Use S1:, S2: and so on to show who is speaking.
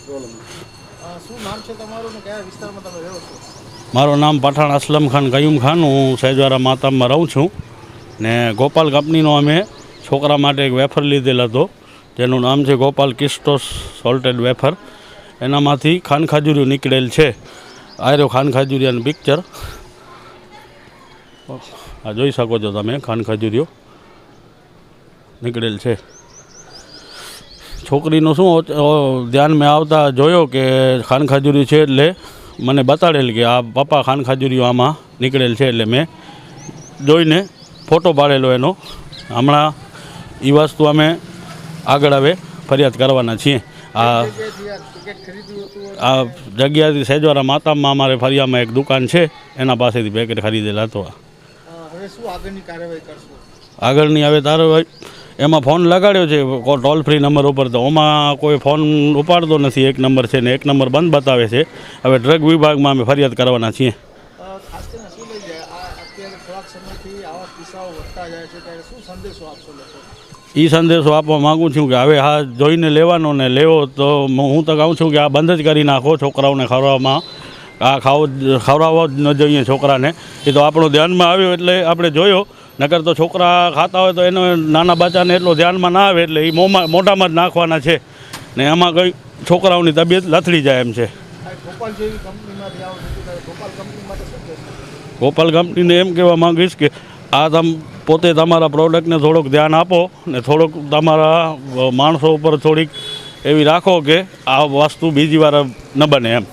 S1: શું નામ છે તમારું ને કયા વિસ્તારમાં તમે રહો છો?
S2: મારું નામ પઠાણ અસલમ ખાન કયુમ ખાન, હું સહેજવારા માતામાં રહું છું ને ગોપાલ કંપનીનો અમે છોકરા માટે એક વેફર લીધેલ હતો જેનું નામ છે ગોપાલ કિસ્ટોસ સોલ્ટેડ વેફર. એનામાંથી ખાનખાજુરિયું નીકળેલ છે. આ રહ્યો ખાનખાજુરિયાનું પિક્ચર, આ જોઈ શકો છો તમે. ખાનખાજુરિયો નીકળેલ છે. છોકરીનું શું ધ્યાનમાં આવતા જોયો કે ખાનખાજુરિયું છે એટલે મને બતાડેલ કે આ પપ્પા ખાનખાજુરિયું આમાં નીકળેલ છે, એટલે મેં જોઈને ફોટો પાડેલો એનો. હમણાં એ વસ્તુ અમે આગળ હવે ફરિયાદ કરવાના છીએ. આ જગ્યાથી સહેજવારા માતામાં અમારે ફરિયામાં એક દુકાન છે, એના પાસેથી પેકેટ ખરીદેલા હતો. આગળની હવે કાર્યવાહી એમાં ફોન લગાડ્યો છે ટોલ ફ્રી નંબર ઉપર, તો એમાં કોઈ ફોન ઉપાડતો નથી. એક નંબર છે ને એક નંબર બંધ બતાવે છે. હવે ડ્રગ વિભાગમાં અમે ફરિયાદ કરવાના છીએ. એ સંદેશો આપવા માગું છું કે હવે હા જોઈને લેવાનો ને લેવો તો હું તો કહું છું કે આ બંધ જ કરી નાખો. છોકરાઓને ખવડાવવામાં ખવડાવવો જ ન જોઈએ છોકરાને. એ તો આપણો ધ્યાનમાં આવ્યો એટલે આપણે જોયો, નકર તો છોકરા ખાતા હોય તો એને નાના બચ્ચાને એટલો ધ્યાનમાં ના આવે એટલે એ મોઢામાં જ નાખવાના છે ને એમાં કંઈ છોકરાઓની તબિયત લથડી જાય એમ છે. ગોપાલ કંપનીને એમ કહેવા માંગીશ કે આ પોતે તમારા પ્રોડક્ટને થોડુંક ધ્યાન આપો ને થોડુંક તમારા માણસો ઉપર થોડીક એવી રાખો કે આ વસ્તુ બીજી વાર ન બને એમ.